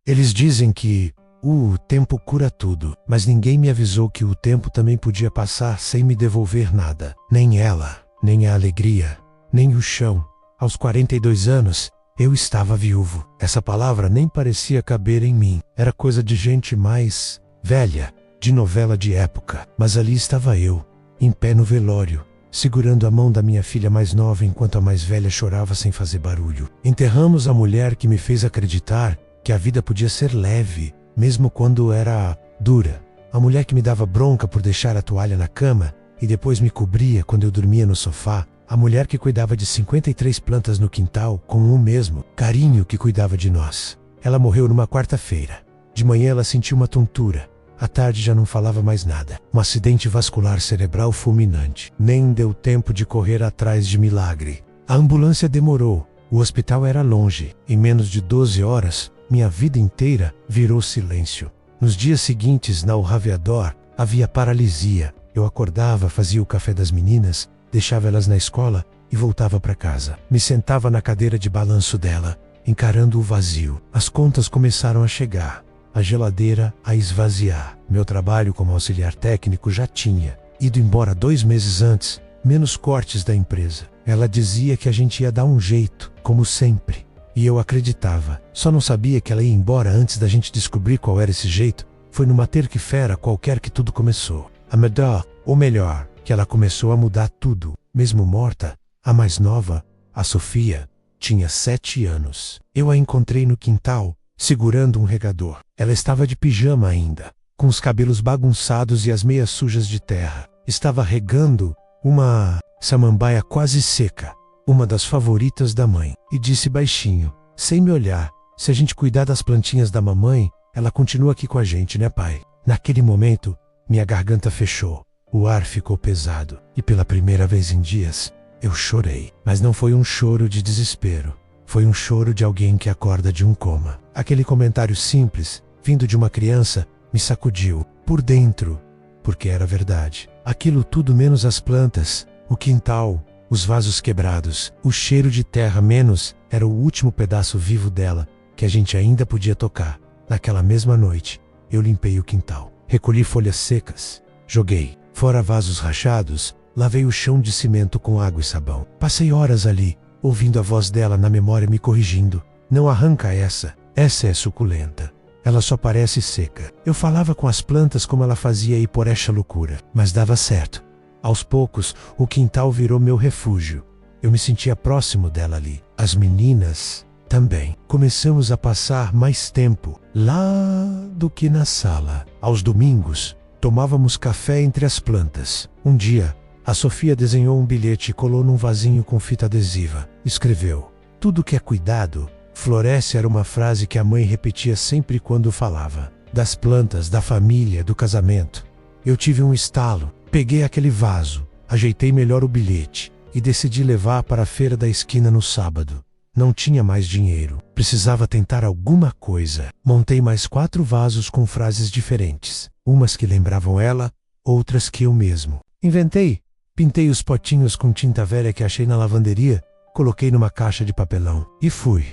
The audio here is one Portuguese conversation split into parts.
Eles dizem que o tempo cura tudo, mas ninguém me avisou que o tempo também podia passar sem me devolver nada. Nem ela, nem a alegria, nem o chão. Aos 42 anos, eu estava viúvo. Essa palavra nem parecia caber em mim. Era coisa de gente mais velha, de novela de época. Mas ali estava eu, em pé no velório, segurando a mão da minha filha mais nova enquanto a mais velha chorava sem fazer barulho. Enterramos a mulher que me fez acreditar que a vida podia ser leve, mesmo quando era dura. A mulher que me dava bronca por deixar a toalha na cama e depois me cobria quando eu dormia no sofá. A mulher que cuidava de 53 plantas no quintal com o mesmo carinho que cuidava de nós. Ela morreu numa quarta-feira. De manhã ela sentiu uma tontura. À tarde já não falava mais nada. Um acidente vascular cerebral fulminante. Nem deu tempo de correr atrás de milagre. A ambulância demorou. O hospital era longe. Em menos de 12 horas, minha vida inteira virou silêncio. Nos dias seguintes, na Raviador, havia paralisia. Eu acordava, fazia o café das meninas, deixava elas na escola e voltava para casa. Me sentava na cadeira de balanço dela, encarando o vazio. As contas começaram a chegar, a geladeira a esvaziar. Meu trabalho como auxiliar técnico já tinha ido embora 2 meses antes, menos cortes da empresa. Ela dizia que a gente ia dar um jeito, como sempre. E eu acreditava. Só não sabia que ela ia embora antes da gente descobrir qual era esse jeito. Foi numa terça-feira qualquer que tudo começou. A melhor, ou melhor, que ela começou a mudar tudo. Mesmo morta, a mais nova, a Sofia, tinha 7 anos. Eu a encontrei no quintal, segurando um regador. Ela estava de pijama ainda, com os cabelos bagunçados e as meias sujas de terra. Estava regando uma samambaia quase seca, uma das favoritas da mãe, e disse baixinho, sem me olhar: se a gente cuidar das plantinhas da mamãe, ela continua aqui com a gente, né, pai? Naquele momento, minha garganta fechou. O ar ficou pesado, e pela primeira vez em dias, eu chorei. Mas não foi um choro de desespero. Foi um choro de alguém que acorda de um coma. Aquele comentário simples, vindo de uma criança, me sacudiu por dentro, porque era verdade. Aquilo tudo menos as plantas, o quintal, os vasos quebrados, o cheiro de terra menos, era o último pedaço vivo dela, que a gente ainda podia tocar. Naquela mesma noite, eu limpei o quintal. Recolhi folhas secas, joguei fora vasos rachados, lavei o chão de cimento com água e sabão. Passei horas ali, ouvindo a voz dela na memória me corrigindo. Não arranca essa é suculenta. Ela só parece seca. Eu falava com as plantas como ela fazia aí por esta loucura, mas dava certo. Aos poucos, o quintal virou meu refúgio. Eu me sentia próximo dela ali. As meninas também. Começamos a passar mais tempo lá do que na sala. Aos domingos, tomávamos café entre as plantas. Um dia, a Sofia desenhou um bilhete e colou num vasinho com fita adesiva. Escreveu: tudo que é cuidado, floresce. Era uma frase que a mãe repetia sempre quando falava das plantas, da família, do casamento. Eu tive um estalo. Peguei aquele vaso, ajeitei melhor o bilhete e decidi levar para a feira da esquina no sábado. Não tinha mais dinheiro. Precisava tentar alguma coisa. Montei mais 4 vasos com frases diferentes. Umas que lembravam ela, outras que eu mesmo inventei. Pintei os potinhos com tinta velha que achei na lavanderia, coloquei numa caixa de papelão e fui.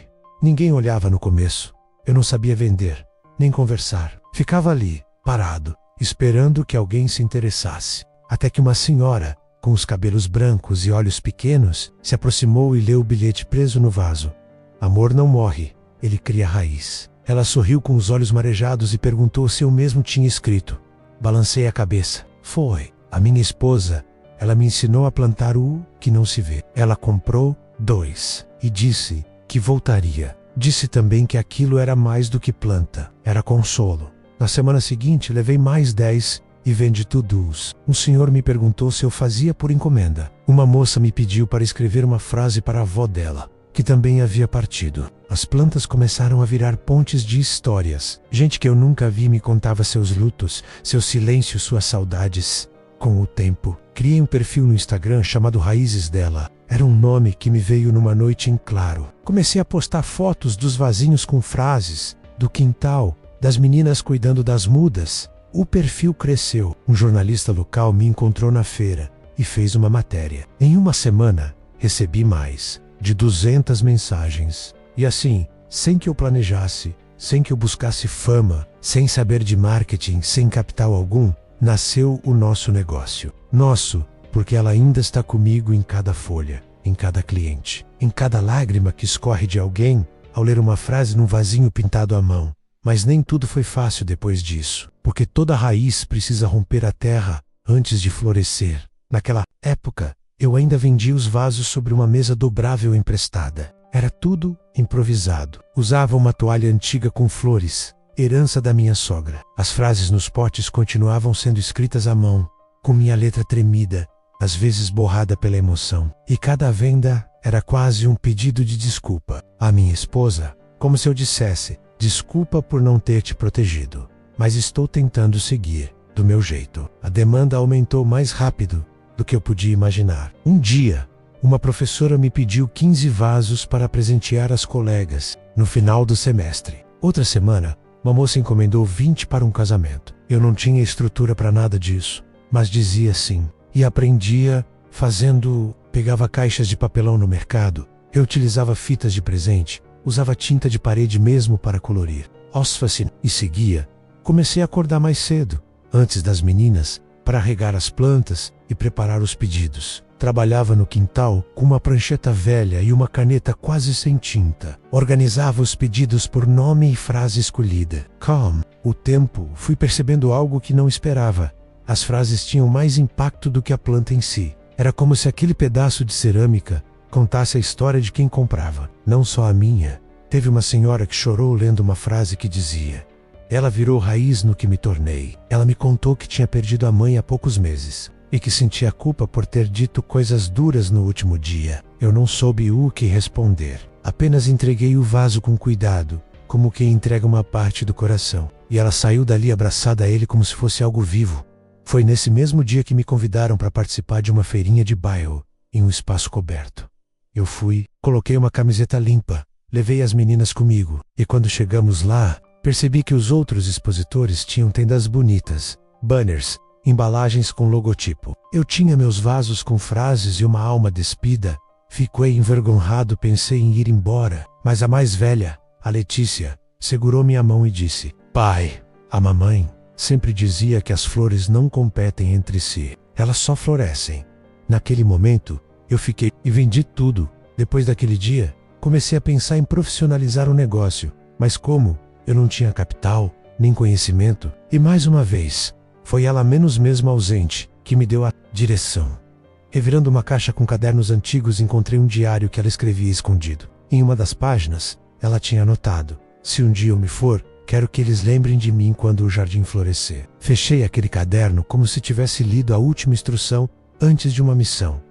Ninguém olhava no começo. Eu não sabia vender, nem conversar. Ficava ali, parado, esperando que alguém se interessasse. Até que uma senhora, com os cabelos brancos e olhos pequenos, se aproximou e leu o bilhete preso no vaso. Amor não morre, ele cria raiz. Ela sorriu com os olhos marejados e perguntou se eu mesmo tinha escrito. Balancei a cabeça. Foi. A minha esposa, ela me ensinou a plantar o que não se vê. Ela comprou 2 e disse que voltaria. Disse também que aquilo era mais do que planta, era consolo. Na semana seguinte, levei mais 10 e vendi todos. Um senhor me perguntou se eu fazia por encomenda. Uma moça me pediu para escrever uma frase para a avó dela, que também havia partido. As plantas começaram a virar pontes de histórias. Gente que eu nunca vi me contava seus lutos, seus silêncios, suas saudades. Com o tempo, criei um perfil no Instagram chamado Raízes dela. Era um nome que me veio numa noite em claro. Comecei a postar fotos dos vasinhos com frases, do quintal, das meninas cuidando das mudas. O perfil cresceu. Um jornalista local me encontrou na feira e fez uma matéria. Em uma semana, recebi mais de 200 mensagens. E assim, sem que eu planejasse, sem que eu buscasse fama, sem saber de marketing, sem capital algum, nasceu o nosso negócio. Nosso, porque ela ainda está comigo em cada folha, em cada cliente, em cada lágrima que escorre de alguém ao ler uma frase num vasinho pintado à mão. Mas nem tudo foi fácil depois disso, porque toda raiz precisa romper a terra antes de florescer. Naquela época, eu ainda vendia os vasos sobre uma mesa dobrável emprestada. Era tudo improvisado. Usava uma toalha antiga com flores, herança da minha sogra. As frases nos potes continuavam sendo escritas à mão, com minha letra tremida, às vezes borrada pela emoção. E cada venda era quase um pedido de desculpa à minha esposa, como se eu dissesse: desculpa por não ter te protegido, mas estou tentando seguir do meu jeito. A demanda aumentou mais rápido do que eu podia imaginar. Um dia, uma professora me pediu 15 vasos para presentear as colegas no final do semestre. Outra semana, uma moça encomendou 20 para um casamento. Eu não tinha estrutura para nada disso, mas dizia sim. E aprendia fazendo... Pegava caixas de papelão no mercado, reutilizava fitas de presente, usava tinta de parede mesmo para colorir. E seguia. Comecei a acordar mais cedo, antes das meninas, para regar as plantas e preparar os pedidos. Trabalhava no quintal com uma prancheta velha e uma caneta quase sem tinta. Organizava os pedidos por nome e frase escolhida. Com o tempo, fui percebendo algo que não esperava. As frases tinham mais impacto do que a planta em si. Era como se aquele pedaço de cerâmica contasse a história de quem comprava, não só a minha. Teve uma senhora que chorou lendo uma frase que dizia: ela virou raiz no que me tornei. Ela me contou que tinha perdido a mãe há poucos meses e que sentia culpa por ter dito coisas duras no último dia. Eu não soube o que responder. Apenas entreguei o vaso com cuidado, como quem entrega uma parte do coração. E ela saiu dali abraçada a ele como se fosse algo vivo. Foi nesse mesmo dia que me convidaram para participar de uma feirinha de bairro, em um espaço coberto. Eu fui, coloquei uma camiseta limpa, levei as meninas comigo, e quando chegamos lá, percebi que os outros expositores tinham tendas bonitas, banners, embalagens com logotipo. Eu tinha meus vasos com frases e uma alma despida. Fiquei envergonhado, pensei em ir embora, mas a mais velha, a Letícia, segurou minha mão e disse: pai, a mamãe sempre dizia que as flores não competem entre si, elas só florescem. Naquele momento, eu fiquei e vendi tudo. Depois daquele dia, comecei a pensar em profissionalizar o negócio, mas como eu não tinha capital, nem conhecimento, e mais uma vez, foi ela menos mesmo ausente, que me deu a direção. Revirando uma caixa com cadernos antigos, encontrei um diário que ela escrevia escondido. Em uma das páginas, ela tinha anotado: se um dia eu me for, quero que eles lembrem de mim quando o jardim florescer. Fechei aquele caderno como se tivesse lido a última instrução antes de uma missão.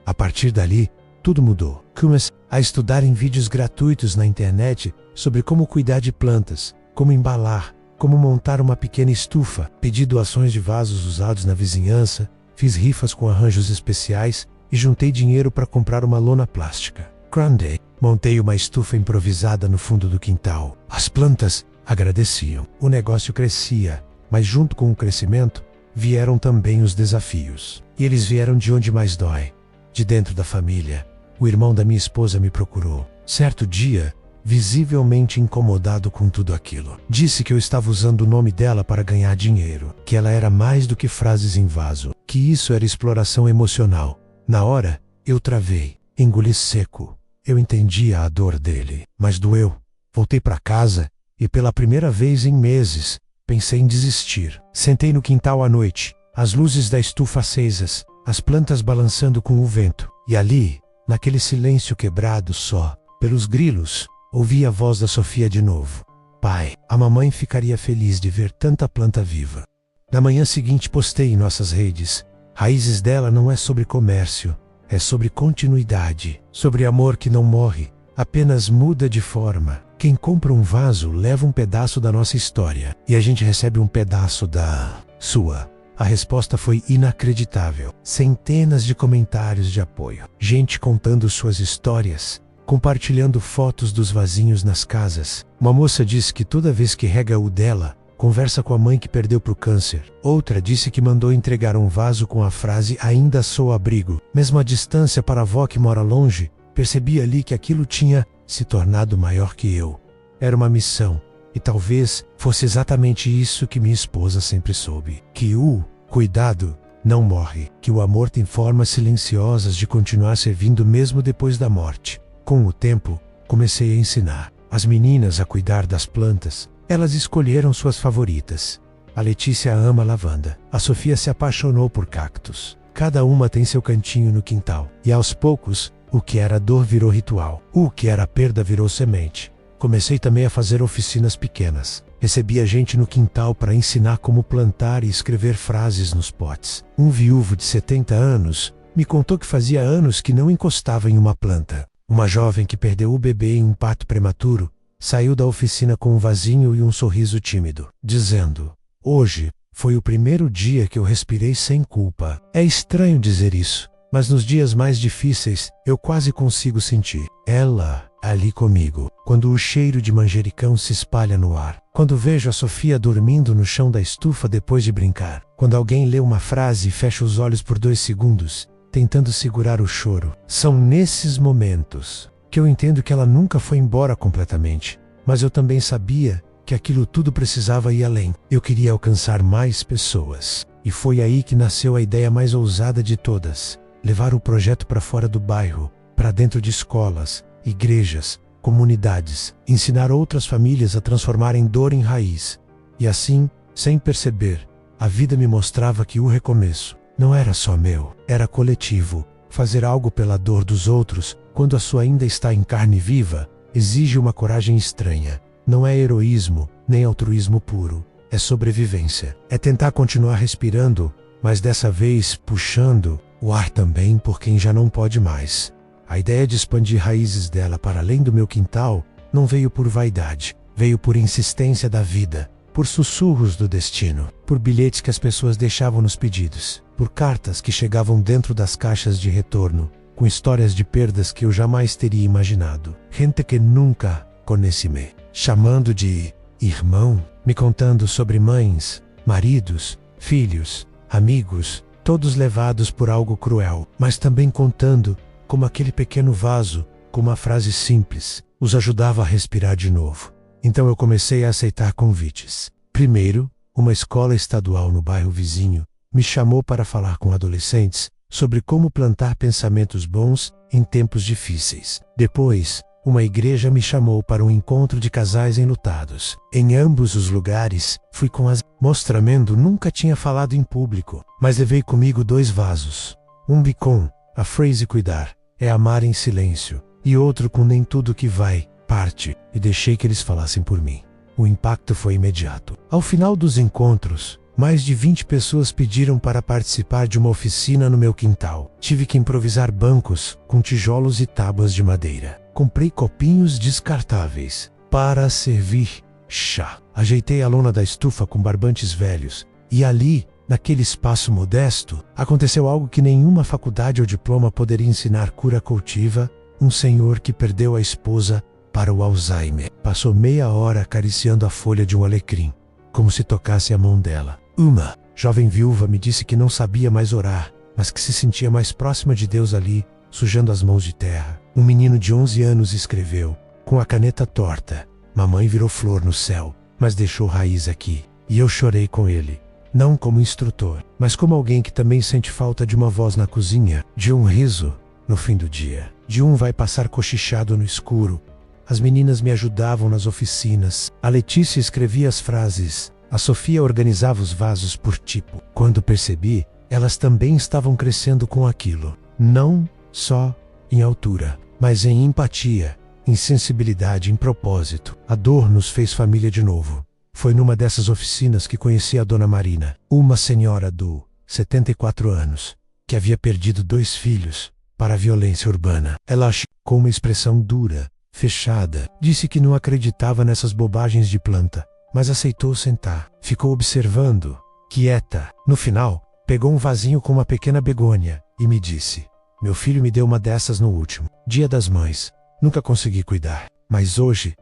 A partir dali, tudo mudou. Comecei a estudar em vídeos gratuitos na internet sobre como cuidar de plantas, como embalar, como montar uma pequena estufa. Pedi doações de vasos usados na vizinhança, fiz rifas com arranjos especiais e juntei dinheiro para comprar uma lona plástica. Grande. Montei uma estufa improvisada no fundo do quintal. As plantas agradeciam. O negócio crescia, mas junto com o crescimento, vieram também os desafios. E eles vieram de onde mais dói, de dentro da família. O irmão da minha esposa me procurou. Certo dia, visivelmente incomodado com tudo aquilo. Disse que eu estava usando o nome dela para ganhar dinheiro, que ela era mais do que frases em vaso, que isso era exploração emocional. Na hora, eu travei, engoli seco. Eu entendia a dor dele, mas doeu. Voltei para casa e pela primeira vez em meses, pensei em desistir. Sentei no quintal à noite, as luzes da estufa acesas, as plantas balançando com o vento. E ali, naquele silêncio quebrado só pelos grilos, ouvi a voz da Sofia de novo. Pai, a mamãe ficaria feliz de ver tanta planta viva. Na manhã seguinte postei em nossas redes: raízes dela não é sobre comércio, é sobre continuidade, sobre amor que não morre, apenas muda de forma. Quem compra um vaso leva um pedaço da nossa história, e a gente recebe um pedaço da sua. A resposta foi inacreditável. Centenas de comentários de apoio. Gente contando suas histórias, compartilhando fotos dos vasinhos nas casas. Uma moça disse que toda vez que rega o dela, conversa com a mãe que perdeu pro câncer. Outra disse que mandou entregar um vaso com a frase: ainda sou abrigo. Mesmo à distância para a avó que mora longe, percebi ali que aquilo tinha se tornado maior que eu. Era uma missão, E talvez fosse exatamente isso que minha esposa sempre soube: que o cuidado não morre, que o amor tem formas silenciosas de continuar servindo mesmo depois da morte. Com o tempo, comecei a ensinar as meninas a cuidar das plantas. Elas escolheram suas favoritas. A Letícia ama lavanda. A Sofia se apaixonou por cactos. Cada uma tem seu cantinho no quintal. E aos poucos, o que era dor virou ritual. O que era perda virou semente. Comecei também a fazer oficinas pequenas. Recebia gente no quintal para ensinar como plantar e escrever frases nos potes. Um viúvo de 70 anos me contou que fazia anos que não encostava em uma planta. Uma jovem que perdeu o bebê em um parto prematuro saiu da oficina com um vasinho e um sorriso tímido, dizendo: "Hoje foi o primeiro dia que eu respirei sem culpa." É estranho dizer isso, mas nos dias mais difíceis eu quase consigo sentir ela ali comigo. Quando o cheiro de manjericão se espalha no ar, quando vejo a Sofia dormindo no chão da estufa depois de brincar, quando alguém lê uma frase e fecha os olhos por 2 segundos, tentando segurar o choro. São nesses momentos que eu entendo que ela nunca foi embora completamente, mas eu também sabia que aquilo tudo precisava ir além. Eu queria alcançar mais pessoas. E foi aí que nasceu a ideia mais ousada de todas: levar o projeto para fora do bairro, para dentro de escolas, igrejas, comunidades, ensinar outras famílias a transformarem dor em raiz. E assim, sem perceber, a vida me mostrava que o recomeço não era só meu, era coletivo. Fazer algo pela dor dos outros, quando a sua ainda está em carne viva, exige uma coragem estranha. Não é heroísmo, nem altruísmo puro. É sobrevivência. É tentar continuar respirando, mas dessa vez puxando o ar também por quem já não pode mais. A ideia de expandir raízes dela para além do meu quintal não veio por vaidade, veio por insistência da vida, por sussurros do destino, por bilhetes que as pessoas deixavam nos pedidos, por cartas que chegavam dentro das caixas de retorno, com histórias de perdas que eu jamais teria imaginado. Gente que nunca conheci-me, chamando de irmão, me contando sobre mães, maridos, filhos, amigos, todos levados por algo cruel, mas também contando como aquele pequeno vaso, com uma frase simples, os ajudava a respirar de novo. Então eu comecei a aceitar convites. Primeiro, uma escola estadual no bairro vizinho me chamou para falar com adolescentes sobre como plantar pensamentos bons em tempos difíceis. Depois, uma igreja me chamou para um encontro de casais enlutados. Em ambos os lugares, fui com as mostramento. Nunca tinha falado em público, mas levei comigo 2 vasos. Um com a frase cuidar é amar em silêncio, e outro com nem tudo que vai, parte, e deixei que eles falassem por mim. O impacto foi imediato. Ao final dos encontros, mais de 20 pessoas pediram para participar de uma oficina no meu quintal. Tive que improvisar bancos com tijolos e tábuas de madeira. Comprei copinhos descartáveis para servir chá. Ajeitei a lona da estufa com barbantes velhos. E ali, naquele espaço modesto, aconteceu algo que nenhuma faculdade ou diploma poderia ensinar: cura coletiva. Um senhor que perdeu a esposa para o Alzheimer passou meia hora acariciando a folha de um alecrim, como se tocasse a mão dela. Uma jovem viúva me disse que não sabia mais orar, mas que se sentia mais próxima de Deus ali, sujando as mãos de terra. Um menino de 11 anos escreveu, com a caneta torta: "Mamãe virou flor no céu, mas deixou raiz aqui." E eu chorei com ele, não como instrutor, mas como alguém que também sente falta de uma voz na cozinha, de um riso no fim do dia, de um vai passar cochichado no escuro. As meninas me ajudavam nas oficinas. A Letícia escrevia as frases. A Sofia organizava os vasos por tipo. Quando percebi, elas também estavam crescendo com aquilo. Não só em altura, mas em empatia, em sensibilidade, em propósito. A dor nos fez família de novo. Foi numa dessas oficinas que conheci a Dona Marina, uma senhora do 74 anos, que havia perdido 2 filhos para a violência urbana. Ela, com uma expressão dura, fechada, disse que não acreditava nessas bobagens de planta, mas aceitou sentar. Ficou observando, quieta. No final, pegou um vasinho com uma pequena begônia e me disse: "Meu filho me deu uma dessas no último Dia das Mães. Nunca consegui cuidar, mas hoje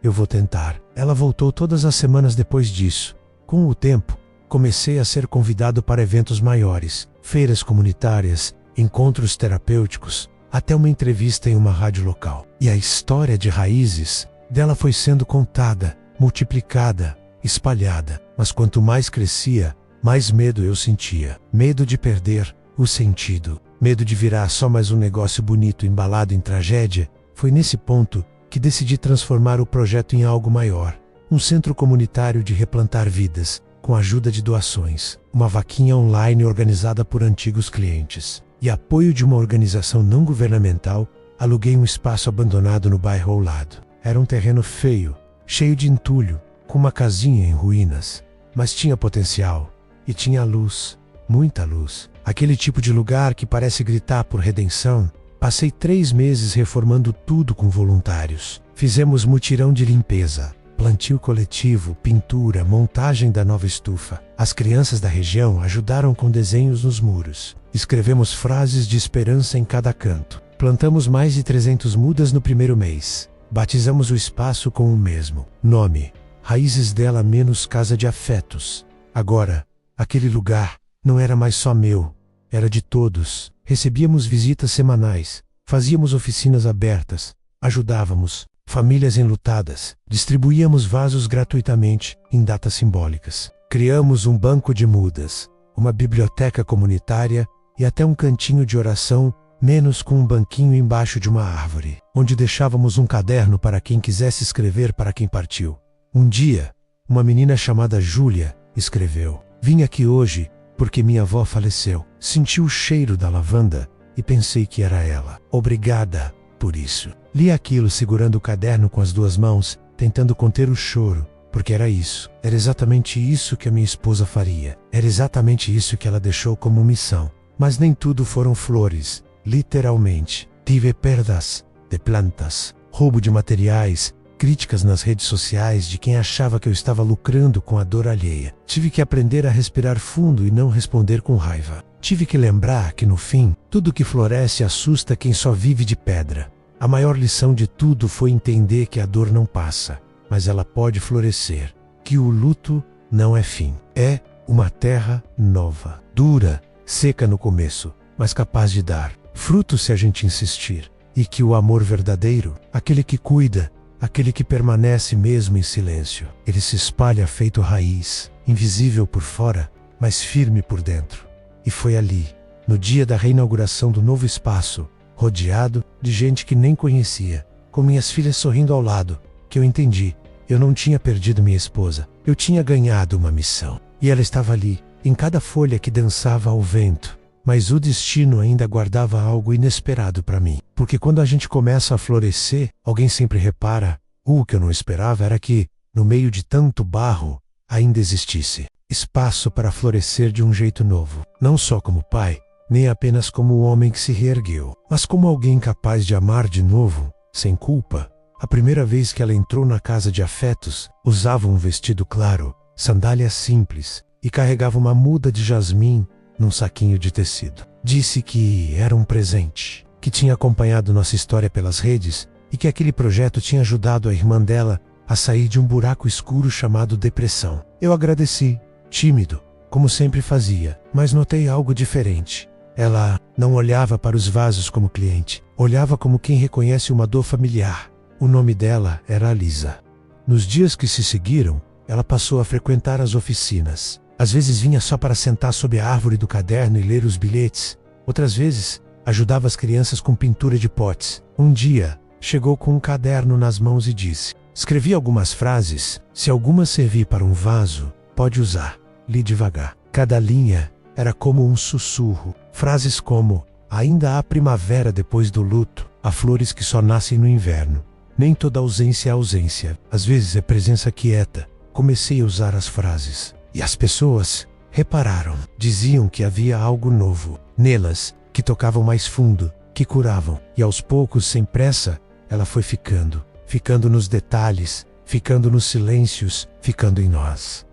eu vou tentar." Ela voltou todas as semanas depois disso. Com o tempo, comecei a ser convidado para eventos maiores, feiras comunitárias, encontros terapêuticos, até uma entrevista em uma rádio local. E a história de raízes dela foi sendo contada, multiplicada, espalhada. Mas quanto mais crescia, mais medo eu sentia. Medo de perder o sentido. Medo de virar só mais um negócio bonito embalado em tragédia. Foi nesse ponto que decidi transformar o projeto em algo maior. Um centro comunitário de replantar vidas, com a ajuda de doações, uma vaquinha online organizada por antigos clientes e apoio de uma organização não governamental. Aluguei um espaço abandonado no bairro ao lado. Era um terreno feio, cheio de entulho, com uma casinha em ruínas, mas tinha potencial e tinha luz, muita luz. Aquele tipo de lugar que parece gritar por redenção. Passei 3 meses reformando tudo com voluntários. Fizemos mutirão de limpeza, plantio coletivo, pintura, montagem da nova estufa. As crianças da região ajudaram com desenhos nos muros. Escrevemos frases de esperança em cada canto. Plantamos mais de 300 mudas no primeiro mês. Batizamos o espaço com o mesmo nome. Raízes dela menos casa de afetos. Agora, aquele lugar não era mais só meu, era de todos. Recebíamos visitas semanais, fazíamos oficinas abertas, ajudávamos famílias enlutadas, distribuíamos vasos gratuitamente em datas simbólicas. Criamos um banco de mudas, uma biblioteca comunitária e até um cantinho de oração, menos com um banquinho embaixo de uma árvore, onde deixávamos um caderno para quem quisesse escrever para quem partiu. Um dia, uma menina chamada Júlia escreveu: "Vim aqui hoje porque minha avó faleceu. Senti o cheiro da lavanda e pensei que era ela. Obrigada por isso." Li aquilo segurando o caderno com as 2 mãos, tentando conter o choro, porque era isso. Era exatamente isso que a minha esposa faria. Era exatamente isso que ela deixou como missão. Mas nem tudo foram flores. Literalmente. Tive perdas de plantas, roubo de materiais, críticas nas redes sociais de quem achava que eu estava lucrando com a dor alheia. Tive que aprender a respirar fundo e não responder com raiva. Tive que lembrar que no fim, tudo que floresce assusta quem só vive de pedra. A maior lição de tudo foi entender que a dor não passa, mas ela pode florescer. Que o luto não é fim. É uma terra nova, dura, seca no começo, mas capaz de dar fruto se a gente insistir. E que o amor verdadeiro, aquele que cuida, aquele que permanece mesmo em silêncio, ele se espalha feito raiz, invisível por fora, mas firme por dentro. E foi ali, no dia da reinauguração do novo espaço, rodeado de gente que nem conhecia, com minhas filhas sorrindo ao lado, que eu entendi. Eu não tinha perdido minha esposa, eu tinha ganhado uma missão. E ela estava ali, em cada folha que dançava ao vento. Mas o destino ainda guardava algo inesperado para mim. Porque quando a gente começa a florescer, alguém sempre repara. O que eu não esperava era que, no meio de tanto barro, ainda existisse espaço para florescer de um jeito novo. Não só como pai, nem apenas como o homem que se reergueu, mas como alguém capaz de amar de novo, sem culpa. A primeira vez que ela entrou na casa de afetos, usava um vestido claro, sandálias simples, e carregava uma muda de jasmim num saquinho de tecido. Disse que era um presente, que tinha acompanhado nossa história pelas redes e que aquele projeto tinha ajudado a irmã dela a sair de um buraco escuro chamado depressão. Eu agradeci, tímido, como sempre fazia, mas notei algo diferente. Ela não olhava para os vasos como cliente, olhava como quem reconhece uma dor familiar. O nome dela era Alisa. Nos dias que se seguiram, ela passou a frequentar as oficinas. Às vezes vinha só para sentar sob a árvore do caderno e ler os bilhetes. Outras vezes, ajudava as crianças com pintura de potes. Um dia, chegou com um caderno nas mãos e disse: "Escrevi algumas frases. Se alguma servir para um vaso, pode usar." Li devagar. Cada linha era como um sussurro. Frases como: "Ainda há primavera depois do luto. Há flores que só nascem no inverno. Nem toda ausência é ausência. Às vezes é presença quieta." Comecei a usar as frases. E as pessoas repararam. Diziam que havia algo novo nelas, que tocavam mais fundo, que curavam. E aos poucos, sem pressa, ela foi ficando nos detalhes, ficando nos silêncios, ficando em nós.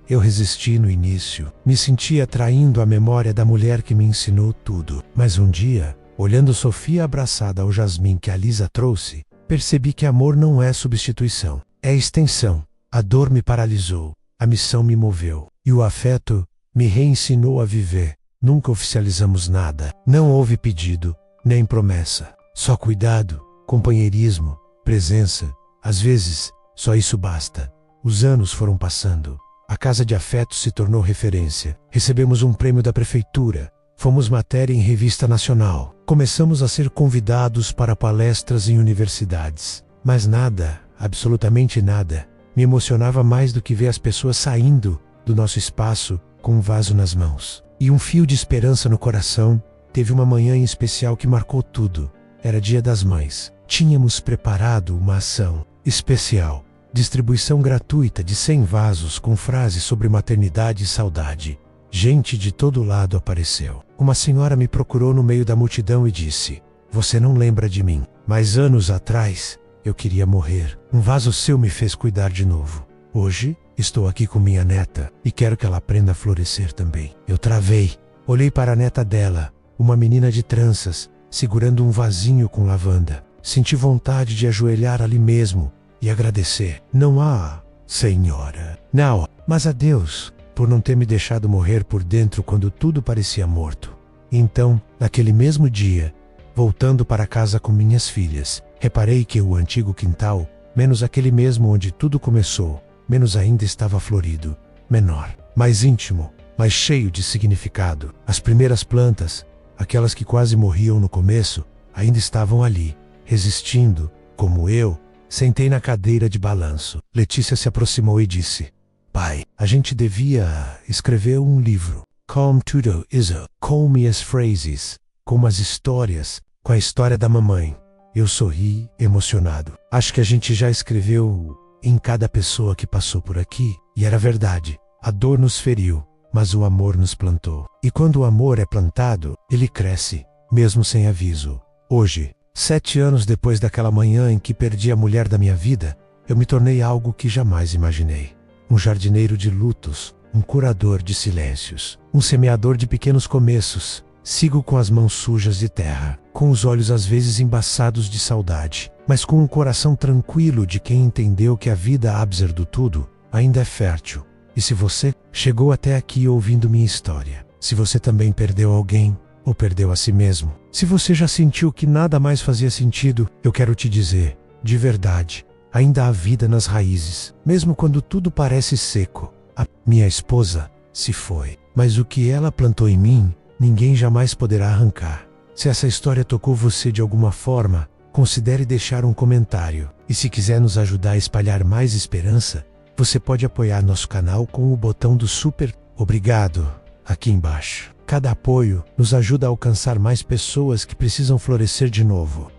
Eu resisti no início, me sentia traindo a memória da mulher que me ensinou tudo. Mas um dia, olhando Sofia abraçada ao jasmim que a Lisa trouxe, percebi que amor não é substituição, é extensão. A dor me paralisou. A missão me moveu, e o afeto me reensinou a viver. Nunca oficializamos nada. Não houve pedido, nem promessa. Só cuidado, companheirismo, presença. Às vezes, só isso basta. Os anos foram passando. A Casa de Afeto se tornou referência. Recebemos um prêmio da prefeitura. Fomos matéria em revista nacional. Começamos a ser convidados para palestras em universidades. Mas nada, absolutamente nada, me emocionava mais do que ver as pessoas saindo do nosso espaço com um vaso nas mãos. E um fio de esperança no coração. Teve uma manhã em especial que marcou tudo. Era Dia das Mães. Tínhamos preparado uma ação especial. Distribuição gratuita de 100 vasos com frases sobre maternidade e saudade. Gente de todo lado apareceu. Uma senhora me procurou no meio da multidão e disse: "Você não lembra de mim, mas anos atrás eu queria morrer. Um vaso seu me fez cuidar de novo. Hoje estou aqui com minha neta e quero que ela aprenda a florescer também." Eu travei. Olhei para a neta dela, uma menina de tranças, segurando um vasinho com lavanda. Senti vontade de ajoelhar ali mesmo e agradecer. Não a senhora, não, mas a Deus, por não ter me deixado morrer por dentro quando tudo parecia morto. Então, naquele mesmo dia, voltando para casa com minhas filhas, reparei que o antigo quintal, menos aquele mesmo onde tudo começou, menos ainda estava florido, menor, mais íntimo, mais cheio de significado. As primeiras plantas, aquelas que quase morriam no começo, ainda estavam ali, resistindo, como eu. Sentei na cadeira de balanço. Letícia se aproximou e disse: "Pai, a gente devia escrever um livro. Como tudo isso, com as phrases, com as histórias, com a história da mamãe." Eu sorri, emocionado. Acho que a gente já escreveu em cada pessoa que passou por aqui. E era verdade. A dor nos feriu, mas o amor nos plantou. E quando o amor é plantado, ele cresce, mesmo sem aviso. Hoje, 7 anos depois daquela manhã em que perdi a mulher da minha vida, eu me tornei algo que jamais imaginei. Um jardineiro de lutos, um curador de silêncios, um semeador de pequenos começos. Sigo com as mãos sujas de terra, com os olhos às vezes embaçados de saudade, mas com um coração tranquilo de quem entendeu que a vida, apesar do tudo, ainda é fértil. E se você chegou até aqui ouvindo minha história, se você também perdeu alguém, ou perdeu a si mesmo, se você já sentiu que nada mais fazia sentido, eu quero te dizer, de verdade, ainda há vida nas raízes, mesmo quando tudo parece seco. A minha esposa se foi, mas o que ela plantou em mim, ninguém jamais poderá arrancar. Se essa história tocou você de alguma forma, considere deixar um comentário. E se quiser nos ajudar a espalhar mais esperança, você pode apoiar nosso canal com o botão do super obrigado aqui embaixo. Cada apoio nos ajuda a alcançar mais pessoas que precisam florescer de novo.